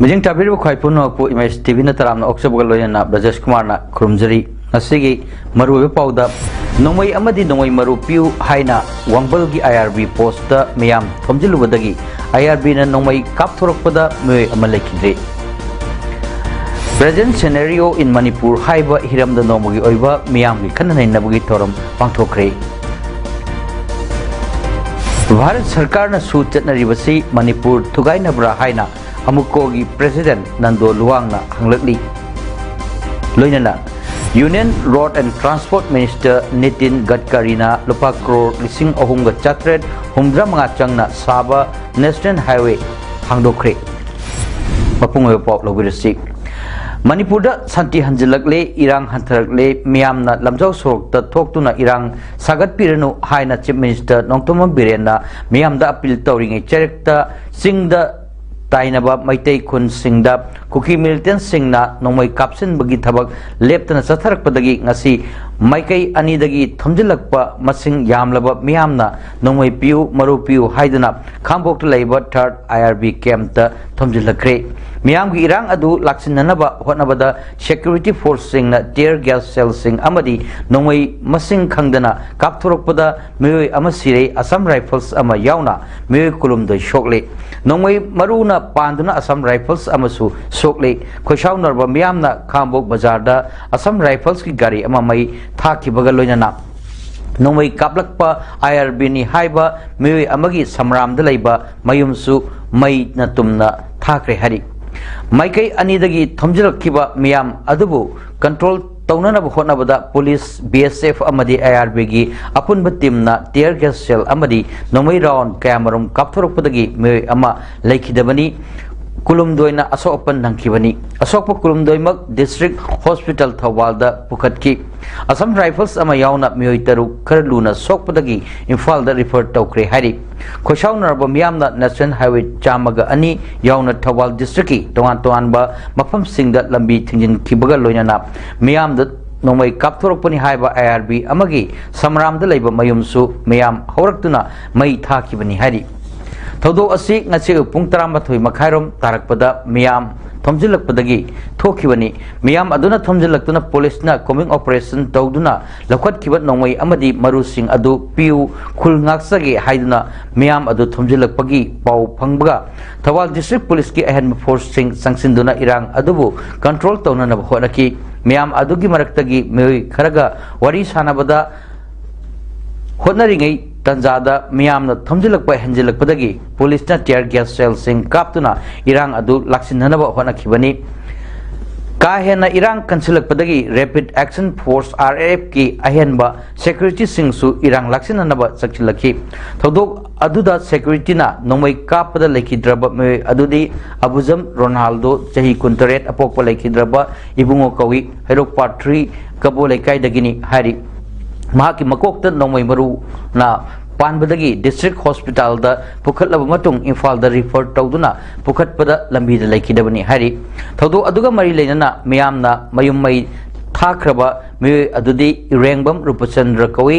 Missing Tabir खाइपुन हकु image TV न तराम ऑक्सबगल लोयना ब्रजेश कुमार ना खुरुमजरी असिगी मरुवे पाउदा नोंगमई अमदी नोंगमई मरु पिउ हाइना वांगबल की आईआरबी पोस्ट मियाम थमजिलुबदगी आईआरबी न नोंगमई कापथोरकपदा मोय अमा लेखिद्रे प्रेजेंट सिनेरियो इन मणिपुर हाइबा हिरमद नोंगमगी ओइबा मियाम की खन्ना नैनबगी थोरम पांगथोखरे भारत सरकार न सु चटनरिबसी मणिपुर थुगाइनब्रा हाइना अमुको की प्रेसिडेंट नंदो लुवांगना हंगलकली लोइनना union road and transport minister Nitin Gadkari ना लुपा करोड़ लिसिंग अहुंग चात्रेट हुमद्रा मंगा चंगना साबा नेशनल हाईवे हांगदोखरे मपुंग पाव लोबिरसी मणिपुर शांति हंजलकले इरांग हंथरकले मियामना लमजाव सोरकता थोक्तुना इरांग सागतपिरनु हाइना चीफ मिनिस्टर नोंगतोम बिरेनना मियामदा अपील तौरिंगे चेरेक्ता सिंगदा ताइनबा मैतै खुन सिंगदा कुकी मिलिटेंट सिंगना नोंमै कापसिन बगी थबक लेप्तना चथरकपदगी ngasi माइकै अनिदगी थमजिलकपा मसिंग यामलबा मियामना नोंमै पिउ मरु पिउ हाइदना खामबोक्ट लैबा थर्ड आईआरबी कैंपता थमजिलखरे मियामगी इरांग अदु लाक्सिननबा होनबदा सिक्योरिटी फोर्स सिंगना टियर गैस सेल सिंग अमदी नोंमै मसिंग खंगदना कापथोरकपदा मियोय अमा सिरे असम राइफल्स अमा यावना मियोय कुलुमदै शोकले नोंमै मरुना पांदुना असम राइफल्स अमसु सोकले खोशाव नरबा मियामना खामबोक बाजारदा असम राइफल्स की गाड़ी अमा मई थाखिबगा लोइनना नोंमै कापलकपा आईआरबी नि हाइबा मियोय अमगी समरामदा लैबा मयुमसु मई न तुमना थाखरे हरि माइकै अनिदगी थमजिलखिबा मियाम अदुबु कंट्रोल तौननब होनबदा पुलिस बीएसएफ अमदी आईआरबी की अपुनब टीमना टियर गैस सेल अमदी नोंमै राउंड कयामरुम कापथोरकपदगी मियोय अमा लैखिदबनी कुलुमदोइना असोपन नंखिबनी असोप कुलुमदोइमक डिस्ट्रिक्ट हॉस्पिटल थवालदा पुखतकी असम राइफल्स अमा यावना मियोय तरु खरलुना सोकपदगी इम्फाल दा रिफर तौखरे हारि खोशावनरब मियामना नेशनल हाईवे चामगा अनि यावना थवाल डिस्ट्रिक्ट की तोवान तोवानबा मफम सिंगदा लंबी थिंजिनखिबगा लोइनना मियामदा नोंमै कापथोरकपनि हाइबा आईआरबी अमगी समरामदा लैबा मयुमसु मियाम हौरक्तुना मई थाखिबनि हारि थौदो असी ngasi पुंग 12 मखाइरोम तारकपदा मियाम थमजिलकपदगी थोखिबनी मियाम अदुना थमजिलक्तुना पुलिसना कोमिंग ऑपरेशन तौदुना लखतखिबा नोंमै अमदी मरुसिंग अदु पिउ खुलंगाक्सगे हाइदुना मियाम अदु थमजिलकपगी पाउ फंगबगा थवाल डिस्ट्रिक्ट पुलिस की अहन फोर्स सिंग संगसिंदुना इरांग अदुबु कंट्रोल तौननब होनकी मियाम अदुगी मरक्तगी मियोय खरगा वरी सानबदा होनरिङै तंजादा मियामना थमजिलकपा हेंजिलकपदगी पुलिसना टियर गैस सेल सिंग कापतुना इरांग अदु लाक्सिननब होनखिबनी का हेना इरांग कंसिलकपदगी rapid action force R F अहेनबा सिक्योरिटी सिंगसु इरांग लाक्सिननब चक्चिलखि थौदोक अदुदा सिक्योरिटीना नोंमै कापदा लेखिद्रब मे अदुदी अबुजम रोनाल्डो चही 19 अपोकपा लेखिद्रब इबुंगो कवि हेरोक पार्ट 3 कबो लेकाइदगिनी हारि महाकी मकोक्ता नोंमै मरु ना पानबदगी डिस्ट्रिक्ट हॉस्पिटल दा पुखतलब मतुंग इम्फाल दा रिफर तौदुना पुखतपदा लंबी दा लेखिदबनी हारि थौदो अदुगा मरी लेनना मियामना मयुमई थाख्रबा मियोय अदुदी इरेंगबम रूपचंद्र कवि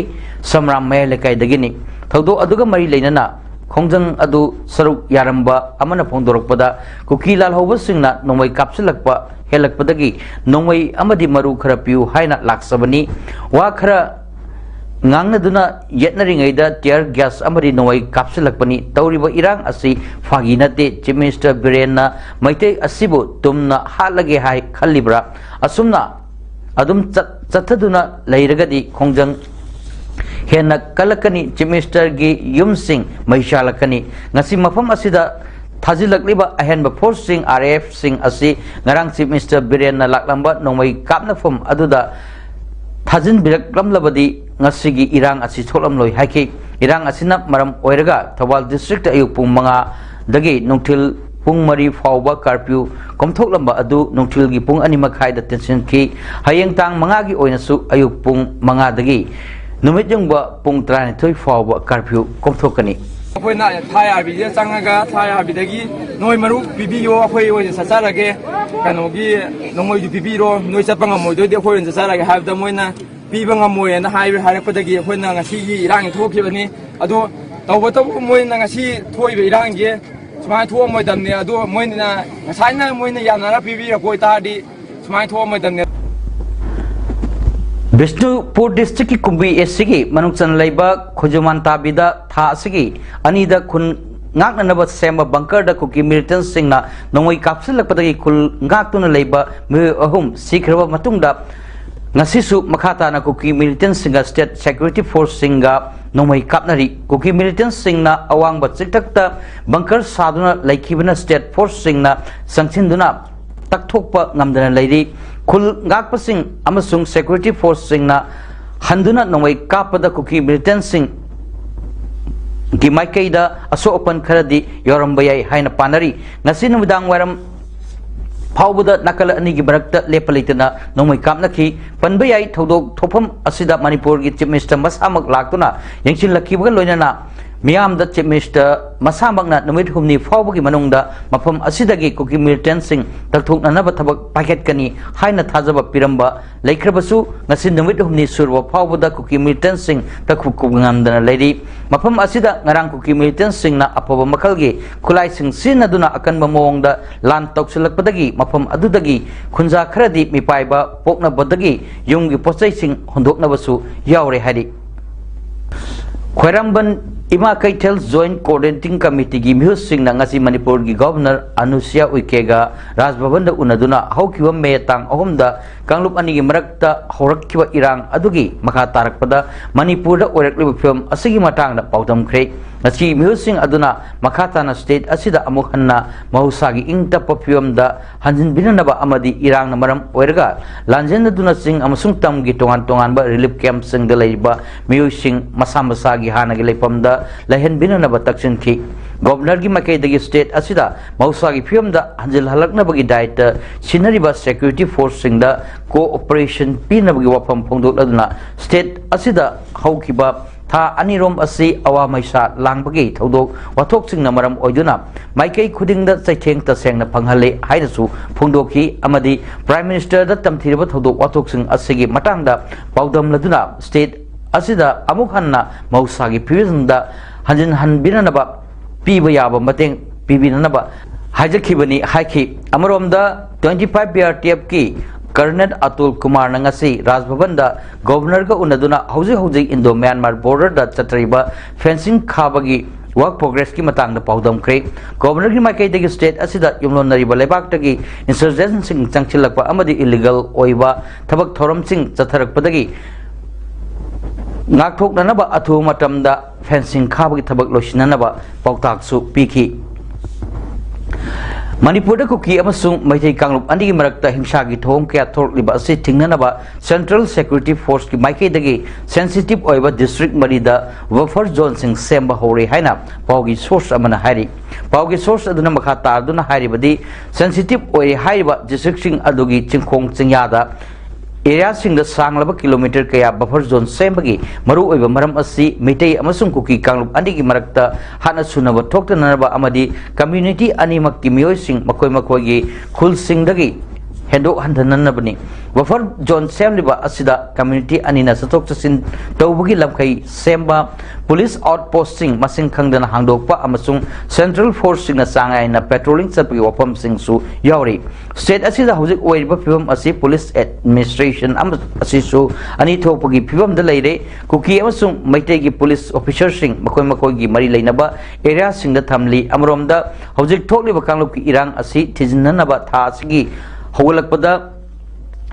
समराम मय लेकाइदगिनी थौदो अदुगा मरी लेनना खोंजंग अदु सरुक यारंबा अमना फोंदोरकपदा कुकी लालहौबा सिंगना नोंमै कापसिलकपा हेलकपदगी नोंमै अमदी मरु खरा पिउ हाइना लाक्सबनी वा खरा ngangnaduna yetnaringayda tear gas amari noi kapsilakpani tawriba irang asi fagi nate chief minister birenna maitei asibu tumna halage hai khalibra asumna adum chathaduna leiragadi khongjang henna kalakani chief minister gi yumsing maishalakani ngasi mafam asida thajilakliba ahenba force sing rf sing asi ngarang chief minister birenna laklamba nongmai kapna fom aduda थाजिन बिरकलमलबदी ngasi irang asi tholamloi haiki irang asina maram oiraga thawal district ayuk pung 5 dagi nungthil pung mari fauba curfew komthok lamba adu nungthil gi pung 2 makhai da tension ki hayeng tang manga gi oina su ayuk pung manga dagi numit jong ba pung 32 fauba curfew komthok kani अखोई ना थाया भी जे चंगा थाया भी दगी नोय मरु पिबियो अखोई ओय ससारगे कनोगी नोमोय जु पिबिरो नोय चपंग मोय दोदे अखोई ससारगे हाबदा मोयना पिबंग मोय ना हाइबे हारपदगी अखोई ना ngasi gi irang थोखिबनी अदो तौबतो मोय ना ngasi थोइबे irang ge सुमाय थो मोय दमने अदो मोय ना ngसाय ना मोय ना यानारा पिबि अखोई तादी सुमाय थो मोय दमने Bishnupur district ki kumbi esigi manungsan laiba khojuman tabida tha asigi anida khun ngakna naba semba bunker da kuki militant singna nongoi kapsilakpadagi kul ngaktuna laiba me ahum sikraba matungda ngasisu makhata na kuki militant singa state security force singa nongoi kapnari kuki militant singna awang ba chiktakta bunker saduna laikibana state force singna sangchinduna takthokpa ngamdana lairi khul ngakpasing amasung security force singna handuna nongwai kapada kuki militant sing gi maikaida aso open kharadi yorambayai haina panari ngasi numidang waram phawbuda nakala ani gi barakta lepalitana nongmai kapnaki panbayai thodok thopam asida manipur gi chief minister masamak laktuna yengchin lakiba loinana Miam da Chief Minister masamakna numit humni fawbagi manungda mafam asidagi kuki militant sing takthokna naba thabak paket kani haina thajaba piramba laikrabasu ngasi numit humni surwa fawbada kuki militant sing takhuk ngamdana lairi mafam asida ngarang kuki militant sing na apaba makalgi khulai sing sinaduna akanba mawongda lan toksilakpadagi mafam adudagi khunja kharadi mipaiba pokna badagi yumgi posai sing hondoknabasu yaure hari Khairamban Ima Kaitel Joint Coordinating Committee gi mihus sing na ngasi Manipur gi Governor Anusia Uikega Rajbhavan da unaduna haukiwa me tang ahumda kanglup ani gi marakta horakkiwa irang adugi makha tarakpada Manipur da orakliba film asigi matang da paudam khre ngasi mihus sing aduna makha na state asida amuk hanna mahusagi ingta film da hanjin binanaba amadi irang na maram oiraga lanjen duna sing amasung tam gi tongan ba relief camp sing da leiba mihus sing masa gi hana gi leipam da lahen binanaba taksin ki governor gi makai dagi state asida mausagi film da hanjil halakna bagi daita sinari ba security force sing da cooperation pina bagi wapam phongdok aduna state asida haukiba tha anirom asi awa maisa langbagi thodok wathok singna maram oiduna maikai khuding da chaitheng ta sengna phanghale haina su phongdoki amadi prime minister da tamthirba thodok wathok sing asigi matang da paudam laduna state asida amuk hanna mausagi pivizunda hanjin hanbinanaba piba yaba mateng pibinanaba hajakibani haiki amaromda 25 BRTF ki Colonel Atul Kumar nangasi Rajbhavan da governor ga unaduna hauji Indo Myanmar border da chatriba fencing khabagi work progress ki matang da paudam kre governor ki makai dagi state asida yumlon nari balebak tagi insurgency sing changchilakpa amadi illegal oiba thabak thoram sing chatharakpadagi ngakthoknanaba athu matamda fencing khabagi thabak losinanaba pautak su piki Manipur da kuki amasung maitai kanglup andi marakta himsa gi thong kya thorliba ase thingnanaba Central Security Force ki maikai dagi sensitive oiba district marida buffer zone sing semba hore haina paugi source amana hari paugi source aduna makha tarduna hari badi sensitive oi haiba district sing adugi chingkhong chingyada area sing da sanglaba kilometer kaya buffer zone sembagi maru oiba maram asi mitai amasung kuki kanglup andi gi marakta hana sunaba thoktanaba amadi community animak ki miyoi sing makoi gi khul sing dagi hendo handananabani buffer zone semliba asida community anina satok chasin tawbugi lamkai semba police outposting masing khangdana hangdokpa amasung central force sing na sangai na patrolling sapgi wapam sing su yauri state asida hojik oiba phibam asi police administration asi su ani thopagi phibam da leire kuki amasung maitai gi police officer sing makoi gi mari leinaba area sing da thamli amromda hojik thokliba kanglup ki irang asi thijinanaba tha asigi hogolakpada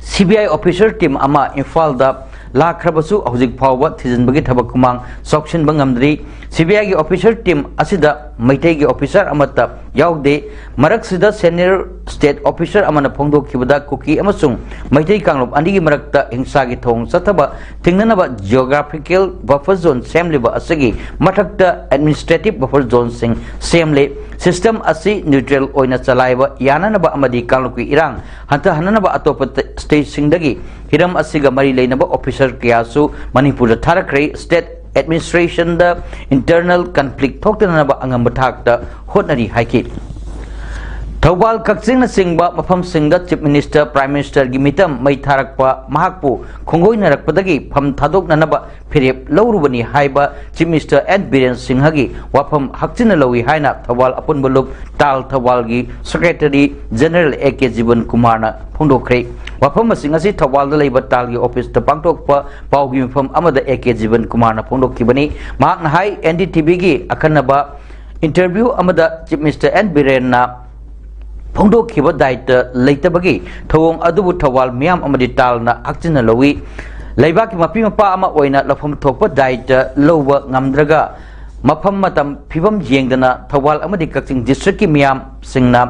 CBI officer team ama Imphal da lakhrabasu hojik phawba thijinbagi thabak kumang sokshin bangamdri CBI gi officer team asida Meitei की officer अमता याउदे मरकसिदा senior state officer अमना फोंदोखिबदा cookie अमसुंग मैथई कांगलोप अनी की मरकता हिंसा की थोंग सथबा थिंगननबा जियोग्राफिकल बफर जोन सेमलिबा असगी मथक्ता एडमिनिस्ट्रेटिव बफर जोन सिंग सेमले सिस्टम असि न्यूट्रल ओइना चलाइबा याननबा अमदी कांगलोप की इरांग हंता हननबा अतोप स्टेट सिंगदगी हिरम असिगा मरी लेनबा ऑफिसर कियासु मणिपुर थारखरे state administration the internal conflict थोक्तनबा अंगम थाकता होटनरी हाइकी थौबाल कक्सिंग सिंगबा मफम सिंगदा चीफ मिनिस्टर प्राइम मिनिस्टर की मितम मई थारकपा महाकपु खोंगोइनरकपदगी फम थादोकननबा फिरेप लौरुबनी हाइबा चीफ मिनिस्टर एन बीरेन सिंहगी वाफम हक्चिन लौई हाइना थौबाल अपुनबलुप ताल थौबाल की सेक्रेटरी जनरल ए.के. जीवन कुमार ना फोंदोखरे वाफम सिंगसी थौबाल द लेबा ताल की ऑफिस त पांगथोकपा पाउगी मफम अमदा ए.के. जीवन कुमार ना फोंदोखिबनी माक हाई एनडीटीवी की अखनबा इंटरव्यू अमदा चीफ मिनिस्टर एन बीरेन ना फोंदोखिबा दायित्व लेतबगी थौंग अदुबु थौबाल मियाम अमदी तालना हक्चिन लौई लेबा की मपी मपा अमा ओइना लफम थोकपा दायित्व लौबा ngamdraga मफम मतम फिबम येंगदना थौबाल अमदी कक्चिंग डिस्ट्रिक्ट की मियाम सिंगना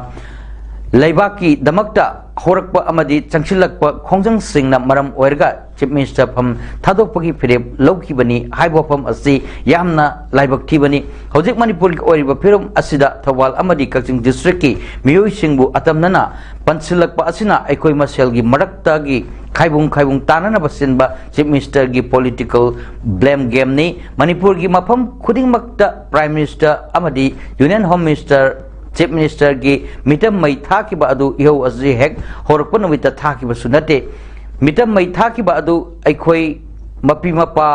लेबा की दमकता होरकपा अमदी चंगसिलकपा खोंजंग सिंगना मरम ओइरगा चीफ मिनिस्टर फम थादोकपगी फिरेप लौखिबनी हाइबोफम असि यामना लाइबक्थिबनी हौजिक मणिपुर की ओइरिबा फिरम असिदा थौबाल अमदी कक्चिंग डिस्ट्रिक्ट की मियोइ सिंगबु अतमनना पंसिलकपा असिना अखोइ मसेल की मरक्तागी खाइबुंग तानना बसिनबा चीफ मिनिस्टर की पॉलिटिकल ब्लेम गेम नि मणिपुर की मफम खुदिंगमक्ता प्राइम मिनिस्टर अमदी union home minister chief minister की मिटम मई थाकिबा अदु इहो अजि हेक होरकपन नमिता थाकिबा सुनते मिटम मई थाकिबा अदु अखोइ मपी मपा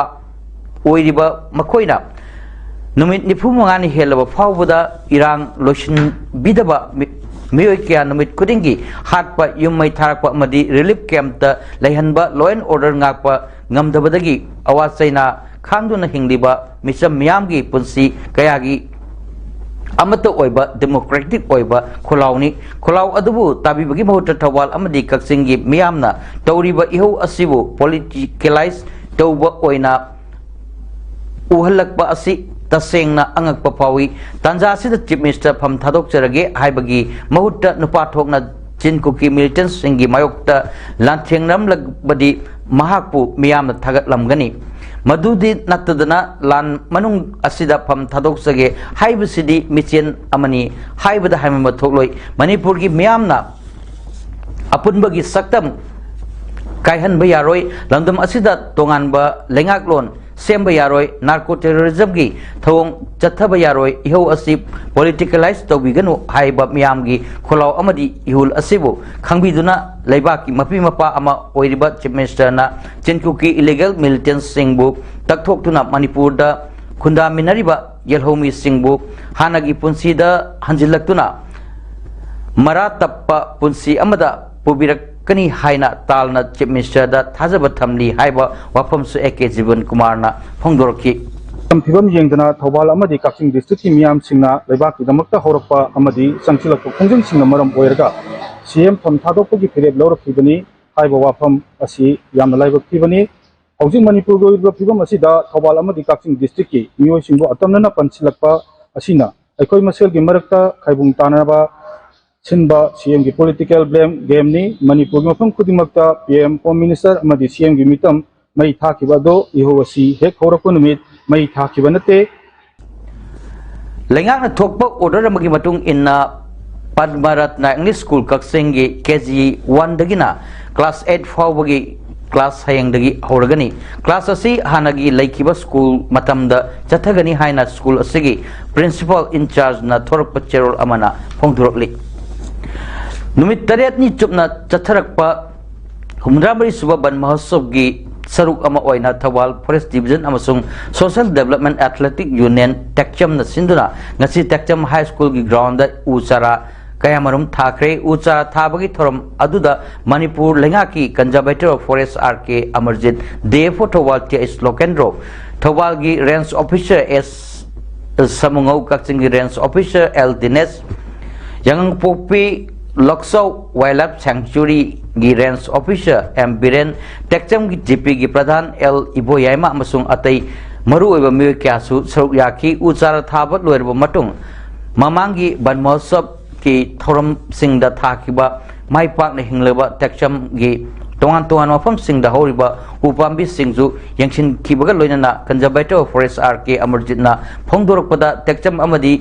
ओइरिबा मखोइना नुमित निफु मंगानी हेलबा फावबदा इरांग लोशन बिदबा मियोइ क्या नुमित खुदिंगी हाटपा युम मई थारकपा अमदी रिलीफ कैंप त लेहनबा law and order ngakpa ngamdabadagi awasaina khangduna hingliba misam miyamgi punsi kayagi अमत ओइबा डेमोक्रेटिक ओइबा खुलाउनी खुलाउ अदुबु ताबिबगी महूत थौबाल अमदी कक्सिंगी मियामना तौरिबा इहो असिबु पॉलिटिकलाइज तौबा ओइना उहलकपा असि तसेंगना अंगकपा पावी तंजासिद चीफ मिनिस्टर फम थादोकचरगे हाइबगी महूत नुपा थोकना चिनकुकी मिलिटेंट्स सिंगी मायोक्ता लांथेंगरम लगबदी महाकपु मियामना थागतलमगनी मधुदी नत्तदना लान मनुंग असिदा फम थादोकसगे हाइबसिदी मिचेन अमनी हाइबदा हाइम थोकलोय मणिपुर की मियामना अपुनबगी सक्तम कायहनबा यारोय लंदम असिदा तोंगानबा लेंगाकलोन सेंबा यारोय नार्को टेररिज्म की थोंग चथबा यारोय इहो असि पॉलिटिकलाइज तौबिगनु हाइबा मियामगी खुलाव अमदी इहुल असिबु खंगबिदुना लेबा की मपी मपा अमा ओइरिबा चीफ मिनिस्टर ना चिनकुकी इलीगल मिलिटेंट्स सिंगबु तकथोक्तुना मणिपुर दा खुंदा मिनरिबा येलहोमी सिंगबु हानागी पुंसीदा हंजिलक्तुना मरा तप्पा पुंसी अमदा पुबिरकनी हाइना तालना चीफ मिनिस्टर दा थाजब थमली हाइबा वाफमसु ए.के. जीवन कुमार ना फोंदोरकी फिवम येंगदना थौबाल अमदी कक्चिंग डिस्ट्रिक्ट की मियाम सिंगना लेबाकी दमकता होरकपा अमदी संगसिलक खोंजंग सिंगना मरम ओइरगा सीएम फम थादोकपगी फिरेप लौरखिबनी हाइबा वाफम असि यामना लाइबक्थिबनी हौजिक मणिपुर गोइबा फिवम असिदा थौबाल अमदी कक्चिंग डिस्ट्रिक्ट की मियोइ सिंगबु अतमनना पंसिलकपा असिना अखोइ मसेल की मरकता खाइबुंग तानबा सिंबा सीएम की पॉलिटिकल ब्लेम गेम नि मणिपुर मफम खुदिमक्ता पीएम होम मिनिस्टर अमदी सीएम की मितम मई थाकिबदो इहो असि हेक होरकपा नुमित मई थाकिबा नते लेंगाक थोकपा ऑर्डर अमगी मतुंग इन्ना पद्मरत्न इंग्लिश स्कूल कक्सिंगी केजी 1 दगिना क्लास 8 फावबगी क्लास हयंगदगी होरगनी क्लास असि हानगी लेखिबा स्कूल मतमदा चथगनी हाइना स्कूल असिगी प्रिंसिपल इंचार्ज ना थोरकपा चेरोल अमना फोंदोरकली नुमित तरेतनी चुपना चथरकपा हुमरामरी सुबा बन महोत्सव की सरुक अमा ओइना थौबाल फॉरेस्ट डिवीजन अमसुंग social development athletic union Tekcham न सिंधुना ngasi टेक्चम हाई स्कूल की ग्राउंड उचारा कयामरुम थाखरे उचारा थाबगी थोरम अदुदा मणिपुर लेंगा की conservator of forest R K. Amarjeet देफो थौबाल टे स्लोकेंड्रो थौबाल की range officer S Samungou Kakching की range officer L Dinesh Yangoupokpi Lokchao wild sanctuary की range officer M Biren Tekcham की जीपी की प्रधान एल इबोयामा अमसुंग अतई मरुओइबा मियोय क्यासु सरुक याखी उ चारा थाबा लोइरबा मतुंग ममांगी बन महोत्सव की थौरम सिंगदा थाकिबा माई पाकना हिंगलबा टेक्चम गी तोंगान तोंगान मफम सिंगदा Horiba उपाम्बी सिंगजु यंगसिन खिबगा लोइनना conservator of forest R K. अमरजीतना फोंदोरकपदा टेक्चम अमदी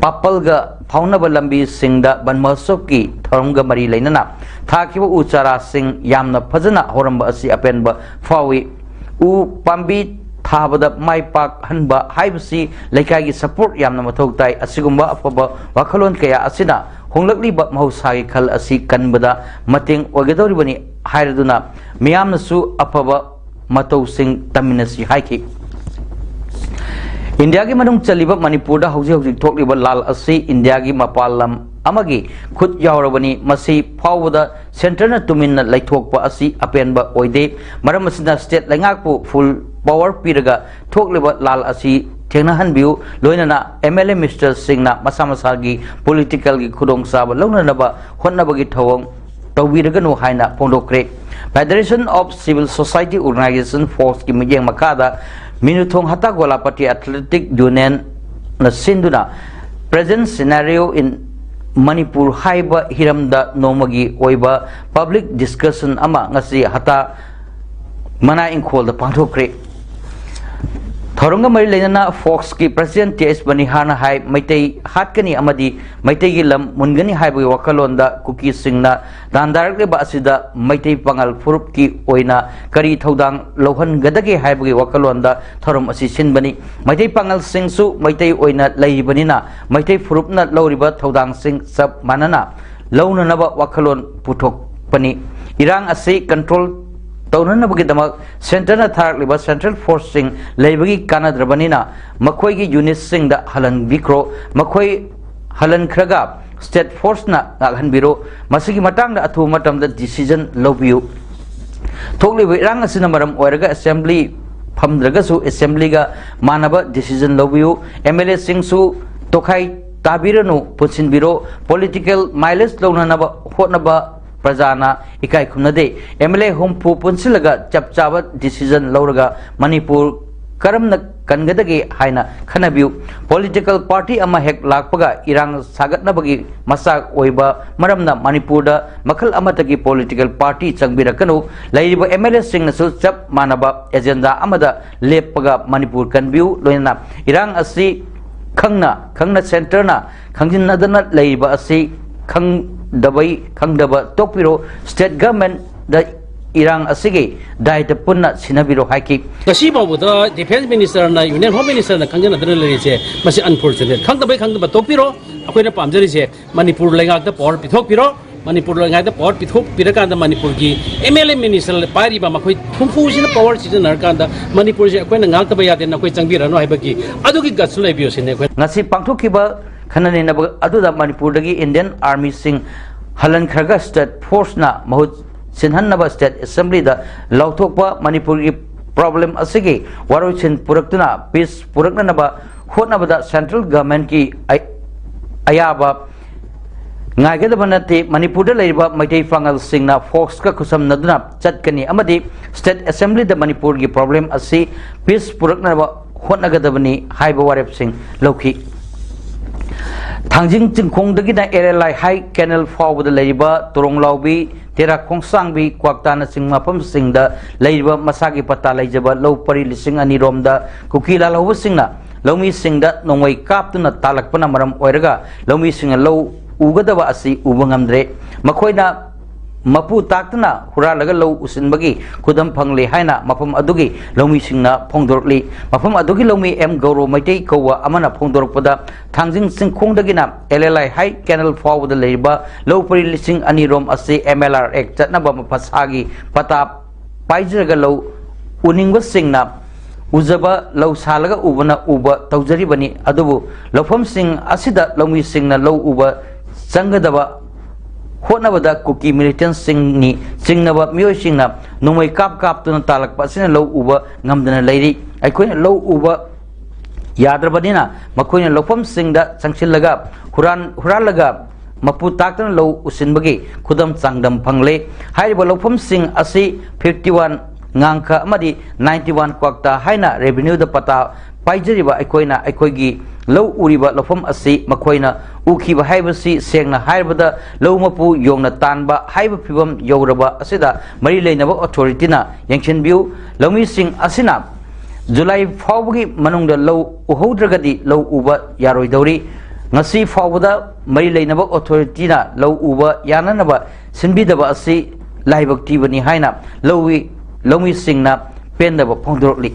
पापलगा फाउनबा लंबी सिंगदा बन महोत्सव की थौरमगा मरी लेनना थाकिबा उ चारा सिंग यामना फजना होरंबा असि अपेनबा फावी उ पाम्बी थाबदा माई पाक हनबा हाइबसी लेकागी सपोर्ट यामना मथौ ताई असिगुम्बा अफबा वाखलोन कया असिना होंगलकलीबा महौसागी खल असि कनबदा मतेंग ओगदौरिबनी हाइरदुना मियामनसु अफबा मतौ सिंग तमिनसी हाइकी इंडिया की मनुंग चलीबा मणिपुर हौजिक हौजिक थोकलिबा लाल असि इंडिया की मपालम अमगी खुद यावरबनी मसी फावदा सेंटर तुमिन लैथोकपा असि अपेनबा ओइदे मरम असना स्टेट लैंगाकपु फुल पावर पीरगा थोकलिबा लाल असि थेंगनाहनबिउ लोइनना एमएलए मिस्टर सिंगना मसा मसागी पॉलिटिकल की खुदोंग साबा लौननबा होन्नबगी थवंग तौबिरगनु हाइना फोंदोक्रे federation of civil society organisation force की मिजेंग मखादा मिनुथोंग हता गोलापति एथलेटिक यूनियन न सिंधुना प्रेजेंट सिनेरियो इन मणिपुर हाइबा हिरमदा नोमगी ओइबा पब्लिक डिस्कशन अमा ngasi हता मना इंखोल द पांथोक्रे थौरंग मरी लेना फोक्स की प्रेसिडेंट टीएस बनिहाना हाई मैतई हाटकनी अमदी मैतई की लम मुनगनी हाइबे वकलोंदा कुकी सिंगना दानदारके बासिदा मैतई पंगल फुरुप की ओइना करी थौदांग लोहन गदगे हाइबे वकलोंदा थौरम असि सिनबनी मैतई पंगल सिंगसु मैतई ओइना लैबनिना मैतई फुरुपना लौरिबा थौदांग सिंग सब मानना लौननबा वकलोन पुथोकपनी इरांग असि कंट्रोल तौननबगीदमक सेंटर थारकलिबा सेंट्रल फोर्स सिंग लेबगी कानद्रबनिना मखोयगी यूनिट सिंगदा हलन बिक्रो मखोय हलन खरगा स्टेट फोर्स ना गाहनबिरो मसिगी मतांगदा अथु मतमदा डिसीजन लौबियु थोकलिबा इरांग असिना मरम ओइरगा असेंबली फमद्रगसु असेंबलीगा मानबा डिसीजन लौबियु एमएलए सिंगसु तोखाई ताबिरनु पुछिनबिरो पॉलिटिकल माइलेज लौननबा होटनबा प्रजाना इकाई खुनदे एमएलए होमपु पुनसिलगा चपचाब डिसीजन लौरगा मणिपुर करमना कनगदगे हाइना खनबियु पॉलिटिकल पार्टी अमा हेक लाकपगा इरांग सागतनबगी मसाक ओइबा मरमना मणिपुरदा मखल अमतगी पॉलिटिकल पार्टी चंगबिरकनु लैरिबा एमएलए सिंगनसु चप मानबा एजेंडा अमदा लेपगा मणिपुर कनबियु लोइना इरांग असि खंगना सेंटरना खंजिनदना लैरिबा असि खंगदबई खंगदबा तोपिरो स्टेट गवर्नमेंट द इरांग असिगे दायित पुन्ना सिनबिरो हाइकी कसी बाबुदा डिफेंस मिनिस्टर ना यूनियन होम मिनिस्टर ना खंगना दर लेरिसे मसे अनफॉर्चुनेट खंगदबा तोपिरो अखोइना पामजरिसे मणिपुर लेगाक द पावर पिथोकपिरो मणिपुर लेगाक द पावर पिथोकपिरकांदा मणिपुर की एमएलए मिनिस्टर पारिबा मखोइ थुमफुसिना पावर सिजनरकांदा मणिपुर से अखोइना गांगतबा यादे ना कोइ चंगबिरनो हाइबकी अदुगी गत्सु लेबियोसिने अखोइ ngasi पांथोकिबा खनने नब अदुदा मणिपुर दगी इंडियन आर्मी सिंह हलन खरगा स्टेट फोर्स ना महुत सिनहनबा स्टेट असेंबली दा लौथोकपा मणिपुर की प्रॉब्लम असिगे वारोचिन पुरक्तुना पीस पुरक्ननबा होटनबदा सेंट्रल गवर्नमेंट की अयाबा नागदबनते मणिपुर दा लेरिबा मैतै फांगल सिंगना फोक्स का खुसम नदुना चटकनी अमदी स्टेट असेंबली दा मणिपुर की प्रॉब्लम असि पीस पुरक्नबा होटनगदबनी हाइबा वारेप सिंह लौखी थांजिंग चिंखोंदगिना एरेलाई हाई कैनल फावबद लेरिबा तोरोंलाउबी तेरा खोंसांगबी क्वाक्ताना सिंह मफम सिंगदा लेरिबा मसागी पत्ता लेजबा लौ परि लिसिंग अनि रोमदा कुकी लालौब सिंगना लौमी सिंगदा नोंगै कापतुना तालकपना मरम ओइरगा लौमी सिंग लौ उगदबा असि उबंगमद्रे मखोइना मपु ताक्तना हुरालगा लौ उसिनबगी खुदम फंगले हाइना मफम अदुगी लौमी सिंगना फोंदोरली मफम अदुगी लौमी एम गौरव मैतै कौवा अमना फोंदोरपदा थांजिंग सिंखोंदगिना एलएलआई हाई कैनल फावबद लेरिबा लौ परि लिसिंग अनि रोम असि एमएलआर एक्ट चटनबा मफसागी पता पाइजरगा लौ उनिंगबा सिंगना उजबा लौ सालगा उबना उबा तौजरिबनी अदुबु लौफम सिंग असिदा लौमी सिंगना लौ उबा संगदबा होटनबदा कुकी मिलिटेंट सिंगनी सिंगनबा मियोय सिंगना नोंमै काप कापतुना तालकपा सिना लौ उबा ngамदना लेरि अखोइना लौ उबा याद्रबनिना मखोइना लौफम सिंगदा संगसिलगा हुरालगा मपु ताक्तना लौ उसिनबगी खुदम चांगदम फंगले हाइबा लौफम सिंग असि 51 ngangkha amadi 91 kwakta haina revenue da pata paijariba aikoina aikoigi lau uriba lofam asi makoina ukhiba haibasi sengna haibada lau mapu yongna tanba haiba phibam yoraba asida mari leinaba authority na yangchenbiu laumi sing asina July fawbagi manungda lau uhodragadi lau uba yaroidori ngasi fawbada mari leinaba authority na lau uba yananaba sinbidaba asi laibak tibani haina laumi singna pendaba phongdorli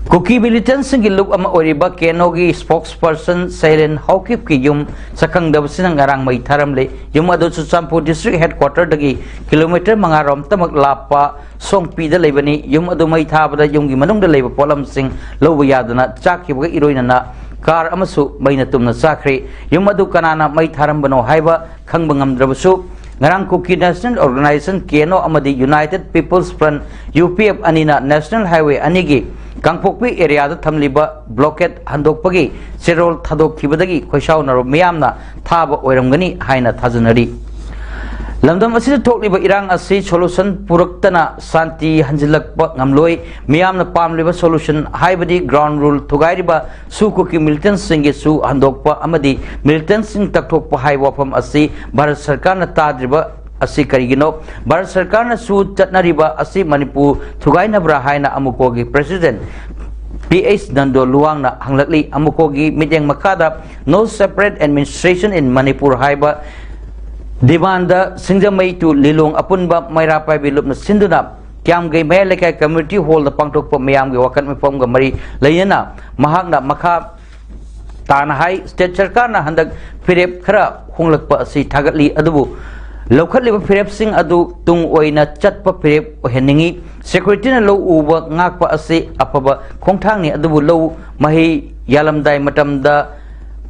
Kuki militant singi look ama oriba kenogi spokesperson Siren Hawkip ki yum sakang dabsinang ngarang mai tharamle yum adu Chusampu district headquarter dagi kilometer mangarom tamak lapa songpi da leibani yum adu mai thabada yum gi manung da leiba polam sing loba yadana chakhi baga iroina na kar amasu maina tumna sakre yum adu kanana mai tharam bano haiba khang bangam drabasu ngarang Kuki National Organization Keno amadi United People's Front UPF anina National Highway anigi Kangpokpi area da thamliba blockade handokpagi serol thadok khibadagi khoisau naro miyamna thaba oiramgani haina thajanari lamdam asida thokliba irang asi solution puraktana santi hanjilakpa ngamloi miyamna pamliba solution haibadi ground rule thugairiba sukuki militant singi su handokpa amadi militant sing takthokpa haiwafam asi Bharat Sarkar na tadriba asi karigino Bharat Sarkar na su chatnariba asi Manipur thugaina bra haina amukogi president PH Nando Luang na hanglakli amukogi mityang makada no separate administration in Manipur haiba demanda singjamai tu lilong apunba mairapai bilup na sinduna kyam gai mai lekai community hall da pangthokpa mayam ge wakan mifam ga mari layana mahakna makha tanahai state sarkar na handak firep khara hunglakpa asi thagatli adubu Lokhatliba firep sing adu tung oina chatpa firep oheningi security na low uba ngakpa ase apaba khongthangni adubu low mahi yalamdai matamda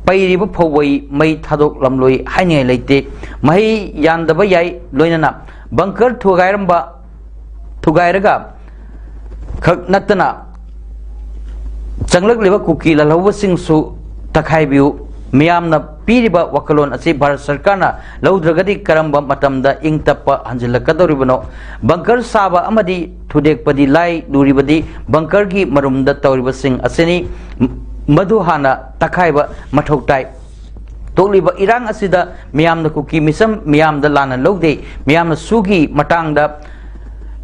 pairiba phowai mai thadok lamloi haingai leite mahi yandaba yai loinana bunker thugairaga khak natana changlakliba kuki lalhawba singsu takhaibiu miyamna piriba wakalon asi Bharat Sarkar na laudragadi karamba matamda ingtappa hanjilakadoribano bunker saba amadi thudekpadi lai duribadi bunker gi marumda tawriba sing asini madhuhana takhaiba mathautai tokliba irang asida miyamna kuki misam miyamda lana logde miyamna sugi matangda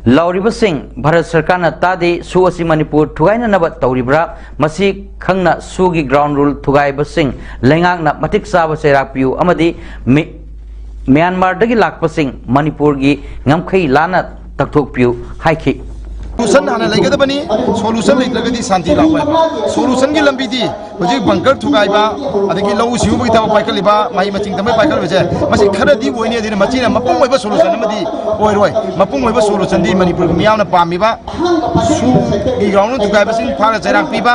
Lauriba Singh Bharat Sarkar na tadi su asi Manipur thugaina naba tauribra masi khangna sugi ground rule thugaiba sing lengak na matik saba serakpiu amadi Myanmar dagi lakpa sing Manipur gi ngamkhai lana takthokpiu haiki solution hana laigadabani solution laidragadi santi lakwa solution gi lambidi hoji bunker thugaiba adagi lau siubu gita paikaliba mai maching tamai paikaliba je masi kharadi oine adina machina mapung oiba solution amadi oiroi mapung oiba solution di Manipur miyamna pamiba su gi ground thugaiba sing phara jairak piba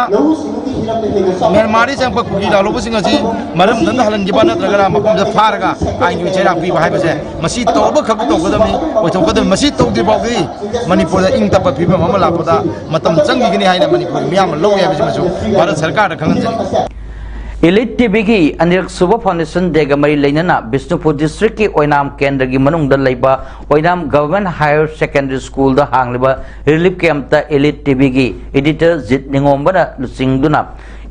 Myanmar jangpa kugi dalobo sing aji maram dan halan gibana tragara mapum ja pharaga ainu jairak piba haibase masi toba khak togadami oitokadami masi togdi bawgi Manipur da ingtapa piba mama lapoda matam changi gini haina Manipur miyam lo ya bisu Bharat Sarkar da khanganjani Elite TV ki Anirak Suba Foundation dega mari leinana Bishnupur district ki Oinam Kendra gi manung da leiba Oinam Government Higher Secondary School da hangliba relief camp ta Elite TV ki editor Jit Ningomba na lusing duna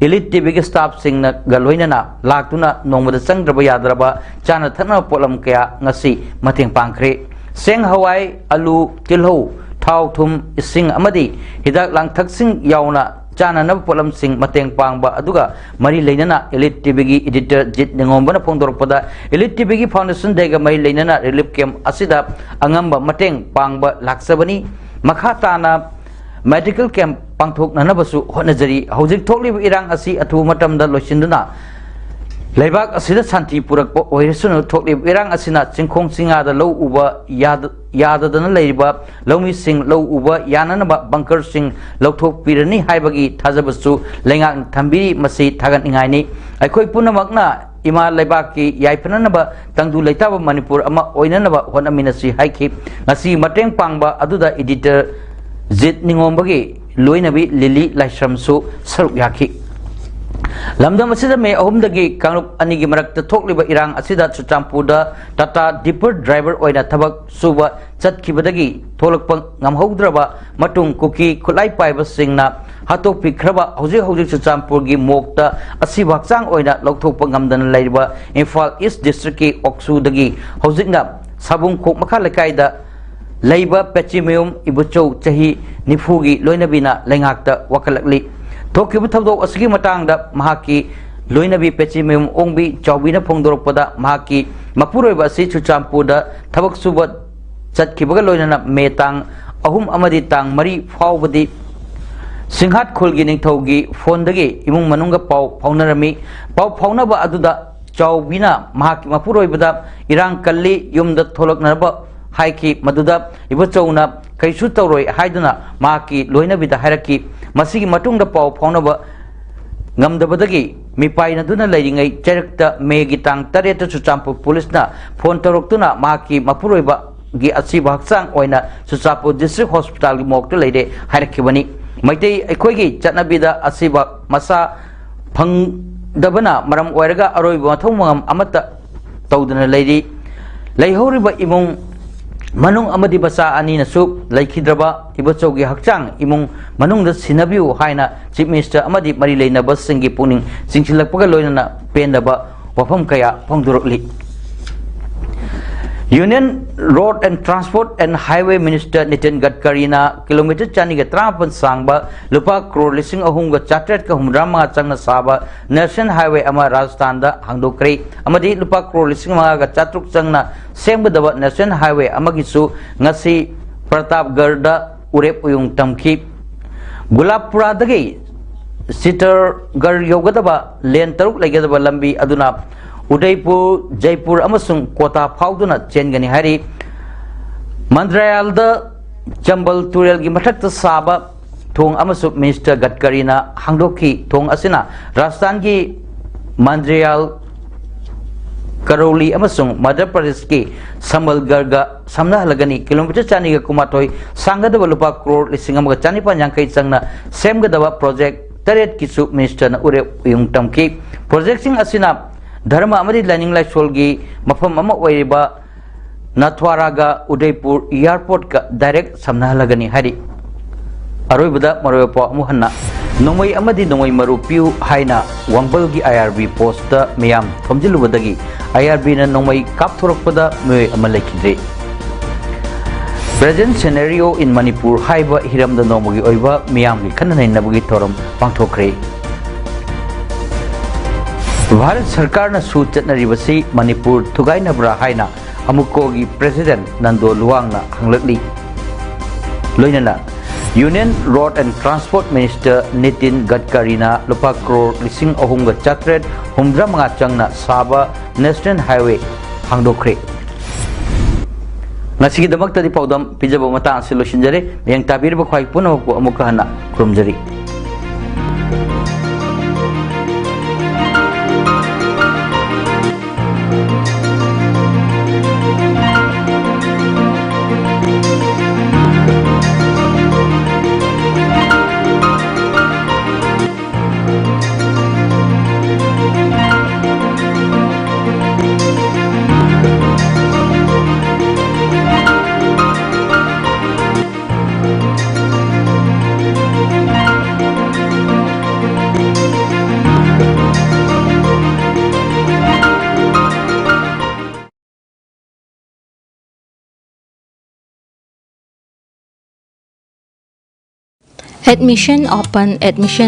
Elite TV ki staff sing na galoina na laktuna nongmada sangdraba yadraba chana thana polam kaya ngasi mateng pangkhre seng hawai alu tilho thau thum ising amadi hidak langthak sing yauna chana na polam sing mateng pangba aduga mari leinana Elite TV gi editor Jit Ningomba na phongdorpada Elite TV gi foundation dega mari leinana relief camp asida angamba mateng pangba laksabani makhata na medical camp pangthok nanabasu honajari hojik thokliba irang asi athu matamda loisinduna leibak asida santi purakpa oiresunu thokliba irang asina chingkhong singa da lo uba yadadana leiba lomi sing lo uba yananaba bunker sing lokthok pirani haibagi thajabasu lengak thambiri masi thagan ingaini aikoi punamakna ima leibaki yaipananaba tangdu leitaba Manipur ama oinanaba honaminasi haiki ngasi mateng pangba aduda editor Jit Ningomba gi loinabi Lili Laisramsu saruk yaki lamdam asida me ahumdagi kanglup anigi marakta thokliba irang asida Chuchampurda Tata Dipper driver oina thabak suba chatkibadagi tholakpa ngamhaudraba matung kuki khulai paiba singna hatok pikraba hojik Chuchampurgi mokta asiba hakchang oina lokthokpa ngamdana laiba Imphal East District ki Oksudagi hojikna sabung khok makha lekaida laiba Pechimeum Ibuchou chahi nifugi loinabina lengakta wakalakli Tokibu thabdok asigi matangda mahaki loinabi Pechimeum ongbi chawbina phongdoroppada mahaki mapuroiba asi Chuchampurda thabak suba chatkibaga loinana metang ahum amadi tang mari faubadi Singhat khulgi ningthaugi phondagi imung manunga pau phaunarami pau phaunaba aduda chawbina mahaki mapuroibada irang kalli yumda tholaknaraba haiki maduda ibuchowna kaisu tawroi haiduna mahaki loinabida hairaki masigi matungda pau phaunaba ngamdabadagi mipaina duna leiringai cherakta megi tang tareta Chuchampur police na phone toroktuna mahaki mapuroiba gi asiba hakchang oina Chuchampur district hospital gi mokta leide harakibani maitei aikhoigi chatnabida asiba masa phangdabana maram oiraga aroiba mathongmangam amata tawdana leiri leihoriba imung manung amadi basa ani nasu laikhidraba ibuchowgi hakchang imung manungda sinabiu haina chief minister amadi mari leina bassingi puning singsilakpaga loinana pendaba wafam kaya phongdurokli Union Road and Transport and Highway Minister Nitin Gadkari na kilometer chani ga trapan sangba lupa crore lising ahung ga chatret ka humrama changna saba National Highway ama Rajasthan da hangdokre amadi lupa crore lising ma ga chatruk changna sembadaba National Highway amagi su ngasi Pratapgarh da urep uyung tamki Gulabpura dagi Sittergarh yogadaba len taruk legadaba lambi aduna Udaipur, Jaipur, amasung Kota Pauduna Chengani Hari Mandrayalda Chambal Turel gi mathakta saba thong amasuk Minister Gadkari na hangdoki thong asina Rajasthan gi Mandrayal Karoli amasung Madhya Pradesh ki Sambalgarh ga samna halagani kilometer chani ga kumatoi sangadaba lupa crore lising amaga chani panjangkai changna semgadaba project taret kisu Minister na ure yung tamki project sing asina Dharma amadi learning like solgi mafam ama oiriba Nathwaraga Udaipur airport ka direct samnahalagani hari aroibada maroipa muhanna nongmai amadi nongmai marupiu haina wangbalgi IRB post da miyam thomjilubadagi IRB na nongmai kapthorakpada me amalekidre present scenario in Manipur haiba hiramda nongmogi oiba miyamgi khananai nabugi thoram pangthokre Bharat Sarkar na su chatnaribasi Manipur thugai nabra haina amukogi President Nando Luang na hanglakli loinana Union Road and Transport Minister Nitin Gadkari na lupa crore lising ahung ga chatret humdra mga changna saba National Highway hangdokre ngasigi damak tadi paudam pijaba mata ang silosinjare yang tabir ba khwai puno ko amukahana krumjari Admission open. Admission